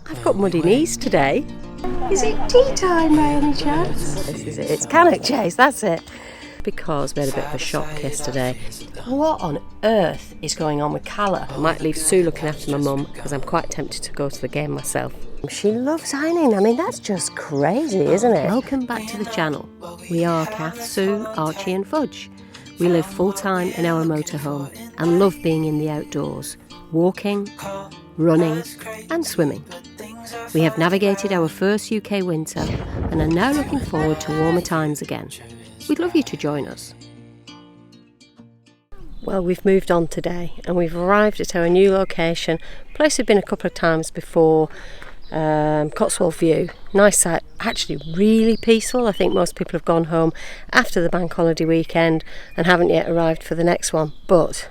I've got muddy knees today. Is it tea time by any chance? This is it. It's Cannock Chase, that's it. Because we had a bit of a shock yesterday. What on earth is going on with Calor? I might leave Sue looking after my mum because I'm quite tempted to go to the game myself. She loves ironing. I mean, that's just crazy, isn't it? Welcome back to the channel. We are Kath, Sue, Archie and Fudge. We live full-time in our motorhome and love being in the outdoors, walking, running and swimming. We have navigated our first UK winter and are now looking forward to warmer times again. We'd love you to join us. Well, we've moved on today and we've arrived at our new location, place we've been a couple of times before, Cotswold View. Nice site, actually really peaceful. I think most people have gone home after the bank holiday weekend and haven't yet arrived for the next one. But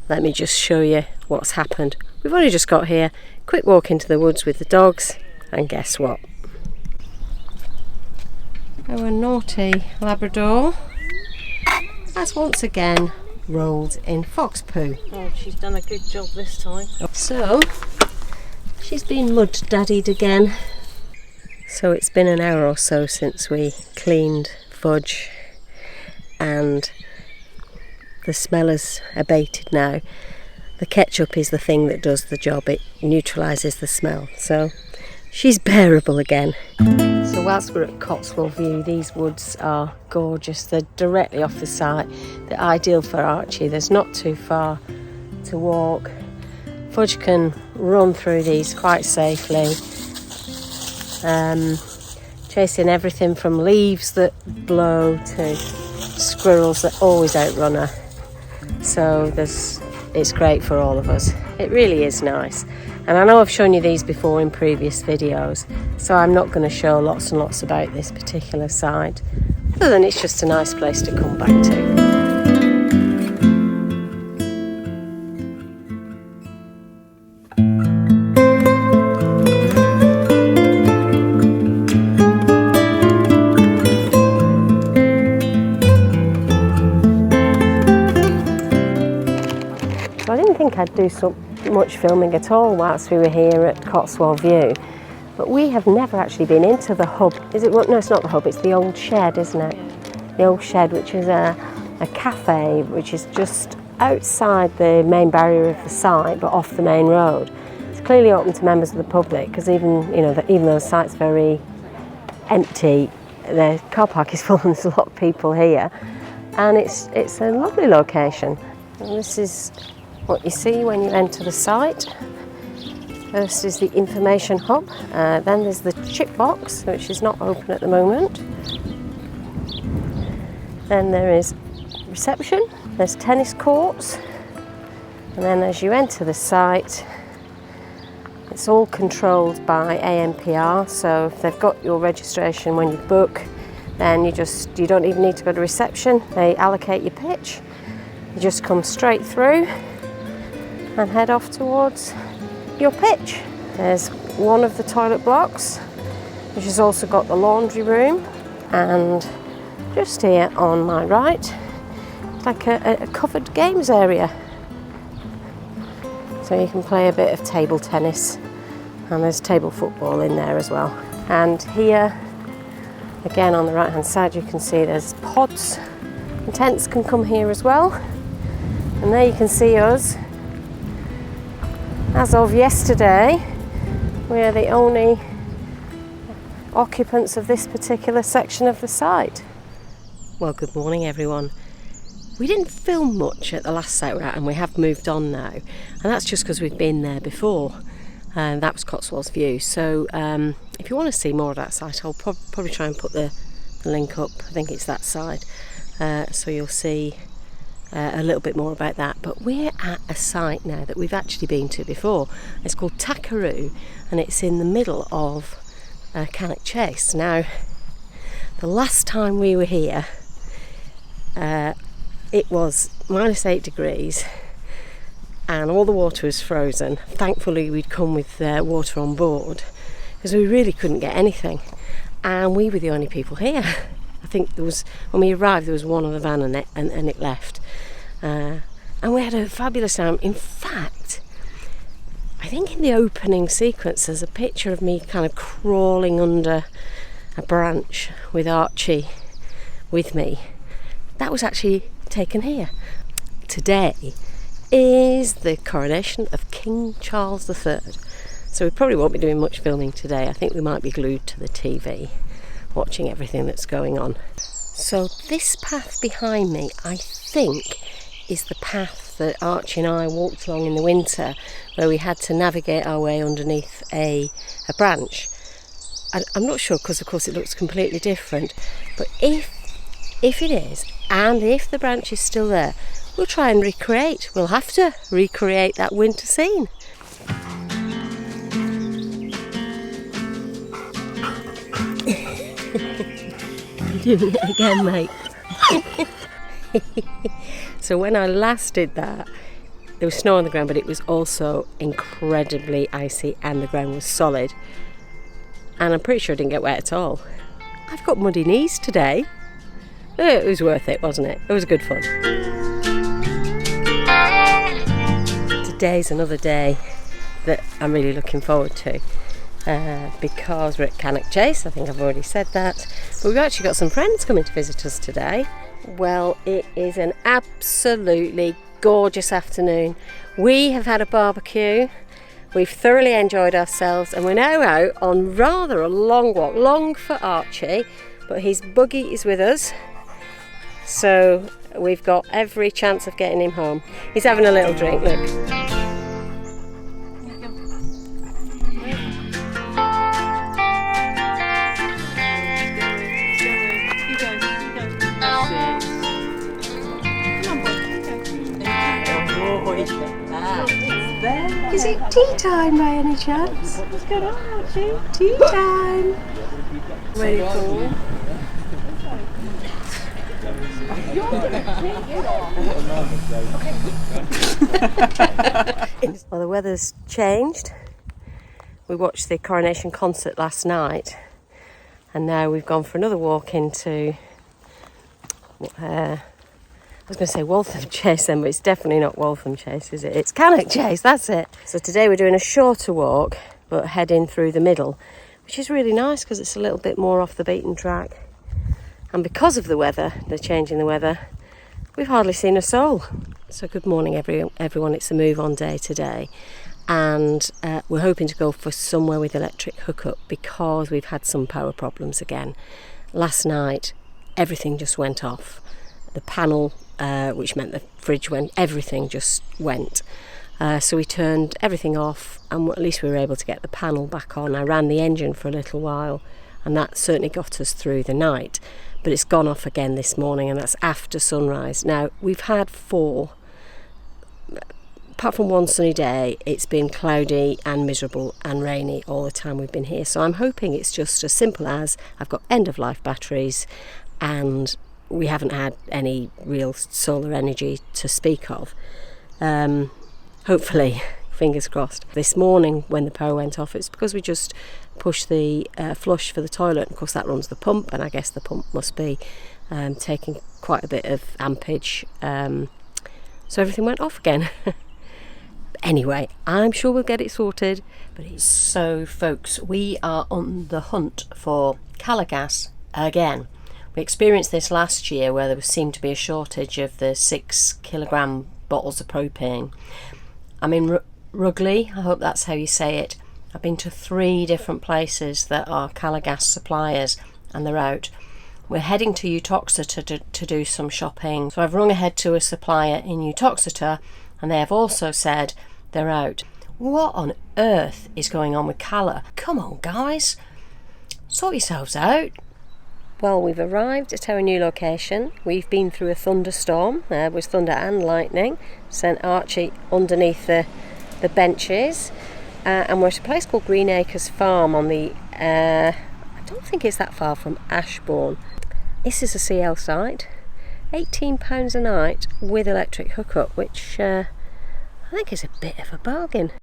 let me just show you what's happened. We've only just got here, quick walk into the woods with the dogs, and guess what? Our naughty Labrador has once again rolled in fox poo. Oh, she's done a good job this time. So, she's been mud daddied again. So it's been an hour or so since we cleaned Fudge and the smell has abated now. The ketchup is the thing that does the job, it neutralises the smell. So she's bearable again. So whilst we're at Cotswold View, these woods are gorgeous. They're directly off the site. They're ideal for Archie. There's not too far to walk. Fudge can run through these quite safely. Chasing everything from leaves that blow to squirrels that always outrun her. So it's great for all of us. It really is nice. And I know I've shown you these before in previous videos, so I'm not going to show lots and lots about this particular site, other than it's just a nice place to come back to. So I didn't think I'd do so much filming at all whilst we were here at Cotswold View, but we have never actually been into the hub. Is it? No, it's not the hub, it's the old shed, isn't it? Yeah. The old shed, which is a cafe which is just outside the main barrier of the site but off the main road. It's clearly open to members of the public because even though the site's very empty, the car park is full and there's a lot of people here, and it's a lovely location. And this is what you see when you enter the site. First is the information hub, then there's the chip box, which is not open at the moment. Then there is reception, there's tennis courts, and then as you enter the site, it's all controlled by ANPR, so if they've got your registration when you book, then you don't even need to go to reception. They allocate your pitch, you just come straight through and head off towards your pitch. There's one of the toilet blocks, which has also got the laundry room, and just here on my right, it's like a covered games area. So you can play a bit of table tennis, and there's table football in there as well. And here, again on the right hand side, you can see there's pods, and tents can come here as well. And there you can see us. As of yesterday, we are the only occupants of this particular section of the site. Well, good morning everyone. We didn't film much at the last site we're at, and we have moved on now, and that's just because we've been there before, and that was Cotswold View. So if you want to see more of that site, I'll probably try and put the link up. I think it's that side, so you'll see a little bit more about that. But we're at a site now that we've actually been to before. It's called Takaroo, and it's in the middle of Cannock Chase. Now, the last time we were here, it was -8 degrees and all the water was frozen. Thankfully we'd come with water on board because we really couldn't get anything, and we were the only people here. I think when we arrived there was one on the van and it left, and we had a fabulous time. In fact, I think in the opening sequence there's a picture of me kind of crawling under a branch with Archie with me. That was actually taken here. Today is the coronation of King Charles III. So we probably won't be doing much filming today. I think we might be glued to the TV, watching everything that's going on. So this path behind me, I think, is the path that Archie and I walked along in the winter, where we had to navigate our way underneath a branch. I'm not sure, because of course it looks completely different, but if it is, and if the branch is still there, we'll try and we'll have to recreate that winter scene. You're doing it again, mate. So when I last did that, there was snow on the ground, but it was also incredibly icy and the ground was solid. And I'm pretty sure I didn't get wet at all. I've got muddy knees today. It was worth it, wasn't it? It was good fun. Today's another day that I'm really looking forward to. Because we're at Cannock Chase, I think I've already said that. But we've actually got some friends coming to visit us today. Well, it is an absolutely gorgeous afternoon. We have had a barbecue, we've thoroughly enjoyed ourselves, and we're now out on rather a long walk. Long for Archie, but his buggy is with us, so we've got every chance of getting him home. He's having a little drink, look. Is it tea time by any chance? What's going on, Archie? Tea time! Very cool. Well, the weather's changed. We watched the Coronation concert last night, and now we've gone for another walk into I was going to say Waltham Chase then, but it's definitely not Waltham Chase, is it? It's Cannock Chase, that's it. So today we're doing a shorter walk, but heading through the middle, which is really nice because it's a little bit more off the beaten track. And because of the weather, the change in the weather, we've hardly seen a soul. So good morning everyone, it's a move on day today. And we're hoping to go for somewhere with electric hookup because we've had some power problems again. Last night, everything just went off. The panel, which meant the fridge went, everything just went. So we turned everything off, and at least we were able to get the panel back on. I ran the engine for a little while, and that certainly got us through the night. But it's gone off again this morning, and that's after sunrise. Now, we've had 4. Apart from one sunny day, it's been cloudy and miserable and rainy all the time we've been here. So I'm hoping it's just as simple as I've got end-of-life batteries, and we haven't had any real solar energy to speak of. Hopefully, fingers crossed. This morning when the power went off, it's because we just pushed the flush for the toilet. Of course that runs the pump, and I guess the pump must be taking quite a bit of ampage. So everything went off again. Anyway, I'm sure we'll get it sorted. So folks, we are on the hunt for Calor Gas again. We experienced this last year where there seemed to be a shortage of the 6 kilogram bottles of propane. I'm in Rugby, I hope that's how you say it. I've been to 3 different places that are Calor Gas suppliers, and they're out. We're heading to Uttoxeter to do some shopping. So I've rung ahead to a supplier in Uttoxeter, and they have also said they're out. What on earth is going on with Calor? Come on guys, sort yourselves out. Well, we've arrived at our new location. We've been through a thunderstorm. There was thunder and lightning. Sent Archie underneath the benches. And we're at a place called Greenacres Farm on the... I don't think it's that far from Ashbourne. This is a CL site. £18 a night with electric hookup, which I think is a bit of a bargain.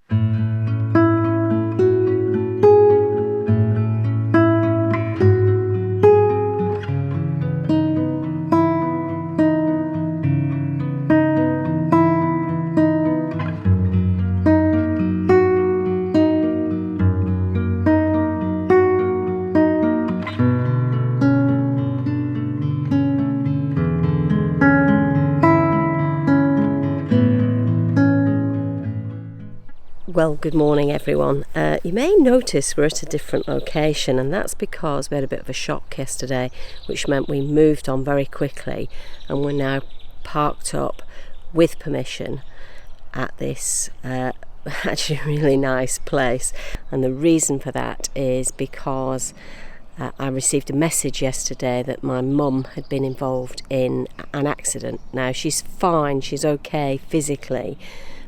Well, good morning everyone. You may notice we're at a different location, and that's because we had a bit of a shock yesterday, which meant we moved on very quickly and we're now parked up with permission at this actually really nice place. And the reason for that is because I received a message yesterday that my mum had been involved in an accident. Now she's fine, she's okay physically,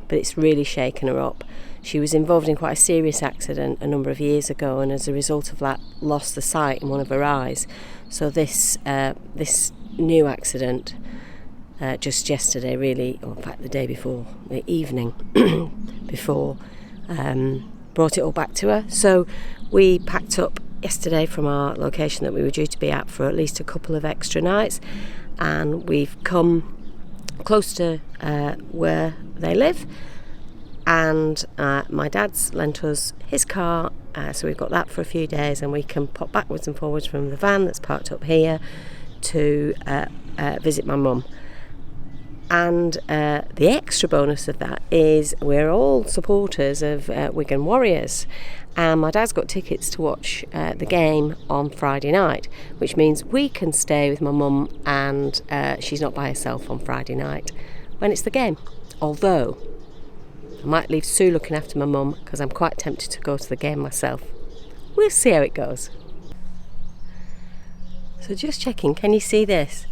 but it's really shaken her up. She was involved in quite a serious accident a number of years ago, and as a result of that lost the sight in one of her eyes. So this new accident just yesterday, really, or in fact the day before, the evening before, brought it all back to her. So we packed up yesterday from our location that we were due to be at for at least a couple of extra nights, and we've come close to where they live. And my dad's lent us his car, so we've got that for a few days, and we can pop backwards and forwards from the van that's parked up here to visit my mum. And the extra bonus of that is we're all supporters of Wigan Warriors, and my dad's got tickets to watch the game on Friday night, which means we can stay with my mum, and she's not by herself on Friday night when it's the game. Although I might leave Sue looking after my mum, because I'm quite tempted to go to the game myself. We'll see how it goes. So just checking, can you see this?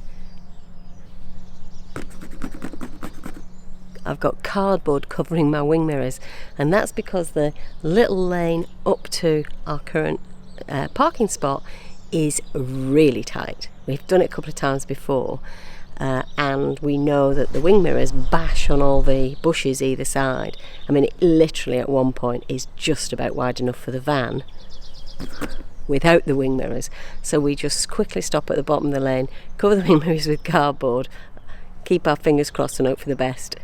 I've got cardboard covering my wing mirrors, and that's because the little lane up to our current parking spot is really tight. We've done it a couple of times before. And we know that the wing mirrors bash on all the bushes either side. I mean, it literally at one point is just about wide enough for the van without the wing mirrors. So we just quickly stop at the bottom of the lane, cover the wing mirrors with cardboard, keep our fingers crossed and hope for the best.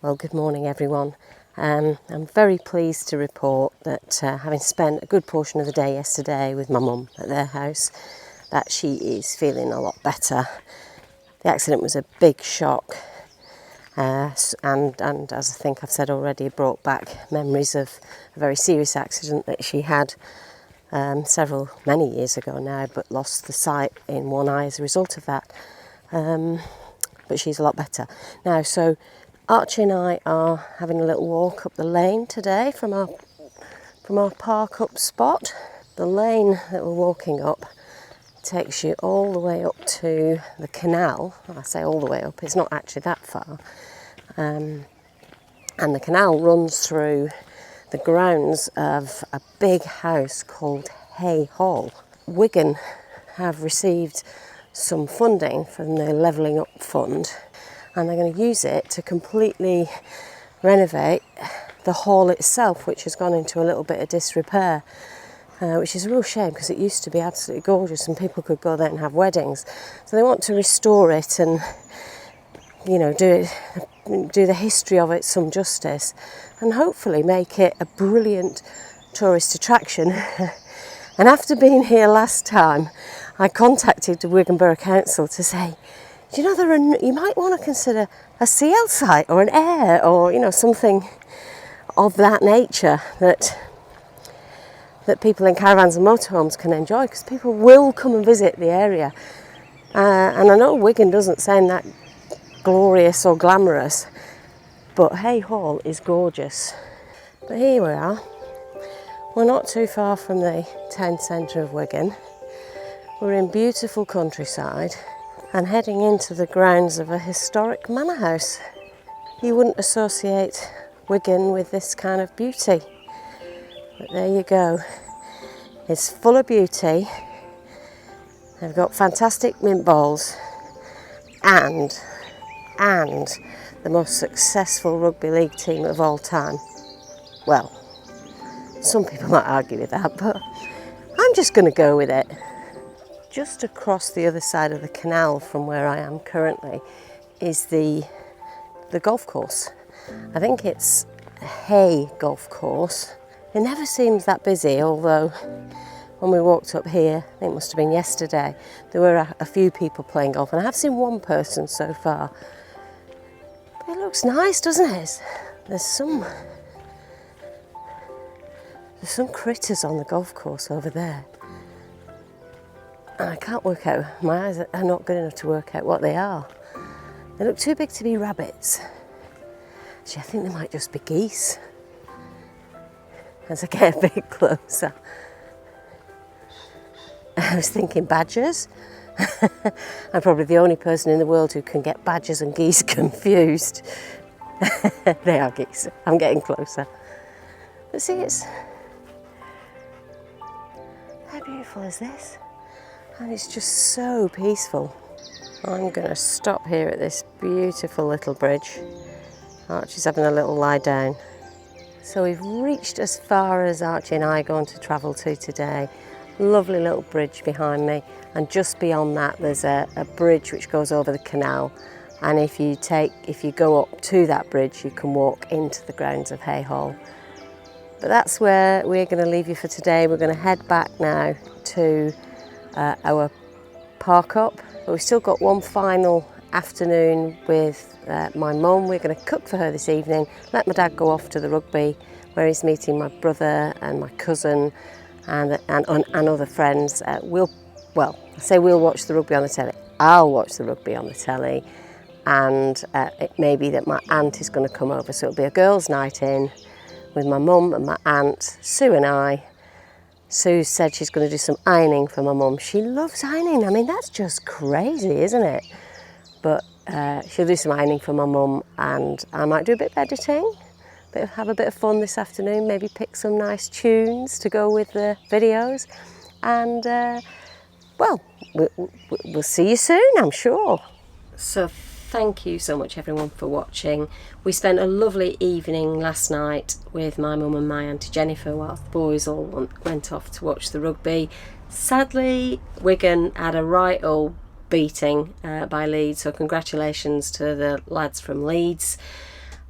Well, good morning everyone. I'm very pleased to report that having spent a good portion of the day yesterday with my mum at their house, that she is feeling a lot better. The accident was a big shock, and as I think I've said already, it brought back memories of a very serious accident that she had many years ago now, but lost the sight in one eye as a result of that. But she's a lot better now. So Archie and I are having a little walk up the lane today from our park up spot. The lane that we're walking up takes you all the way up to the canal. I say all the way up, it's not actually that far. And the canal runs through the grounds of a big house called Hay Hall. Wigan have received some funding from the Levelling Up Fund, and they're going to use it to completely renovate the hall itself, which has gone into a little bit of disrepair, which is a real shame because it used to be absolutely gorgeous and people could go there and have weddings. So they want to restore it and, you know, do the history of it some justice, and hopefully make it a brilliant tourist attraction. And after being here last time, I contacted the Wigan Borough Council to say, do you know, you might want to consider a CL site or an air, or, you know, something of that nature that people in caravans and motorhomes can enjoy, because people will come and visit the area. And I know Wigan doesn't sound that glorious or glamorous, but Hay Hall is gorgeous. But here we are. We're not too far from the town centre of Wigan. We're in beautiful countryside and heading into the grounds of a historic manor house. You wouldn't associate Wigan with this kind of beauty, but there you go. It's full of beauty. They've got fantastic mint bowls, and the most successful rugby league team of all time. Well, some people might argue with that, but I'm just going to go with it. Just across the other side of the canal from where I am currently is the golf course. I think it's a hay golf course. It never seems that busy, although when we walked up here, I think it must have been yesterday, there were a few people playing golf, and I have seen one person so far. But it looks nice, doesn't it? There's some critters on the golf course over there. And I can't work out, my eyes are not good enough to work out what they are. They look too big to be rabbits. Actually, I think they might just be geese. As I get a bit closer. I was thinking badgers. I'm probably the only person in the world who can get badgers and geese confused. They are geese. I'm getting closer. But see, how beautiful is this? And it's just so peaceful. I'm going to stop here at this beautiful little bridge. Archie's having a little lie down. So we've reached as far as Archie and I are going to travel to today. Lovely little bridge behind me, and just beyond that there's a bridge which goes over the canal, and if you go up to that bridge you can walk into the grounds of Hay Hall. But that's where we're going to leave you for today. We're going to head back now to our park up, but we've still got one final afternoon with my mum. We're going to cook for her this evening, let my dad go off to the rugby where he's meeting my brother and my cousin and other friends. We'll watch the rugby on the telly. I'll watch the rugby on the telly, and it may be that my aunt is going to come over, so it'll be a girls' night in with my mum and my aunt, Sue and I. Sue said she's going to do some ironing for my mum. She loves ironing. I mean, that's just crazy, isn't it? But she'll do some ironing for my mum, and I might do a bit of editing, have a bit of fun this afternoon, maybe pick some nice tunes to go with the videos, and we'll see you soon, I'm sure. So thank you so much everyone for watching. We spent a lovely evening last night with my mum and my auntie Jennifer whilst the boys all went off to watch the rugby. Sadly, Wigan had a right old beating by Leeds, so congratulations to the lads from Leeds.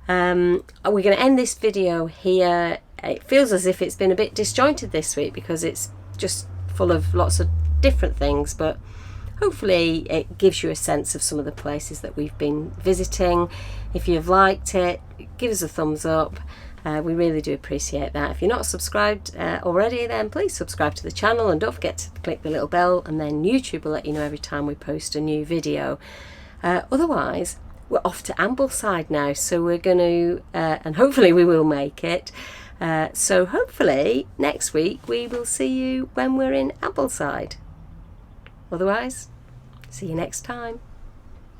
We're going to end this video here. It feels as if it's been a bit disjointed this week because it's just full of lots of different things, but hopefully it gives you a sense of some of the places that we've been visiting. If you've liked it, give us a thumbs up. We really do appreciate that. If you're not subscribed already, then please subscribe to the channel, and don't forget to click the little bell, and then YouTube will let you know every time we post a new video. Otherwise, we're off to Ambleside now, so we're going to, and hopefully we will make it. So hopefully next week we will see you when we're in Ambleside. Otherwise, see you next time.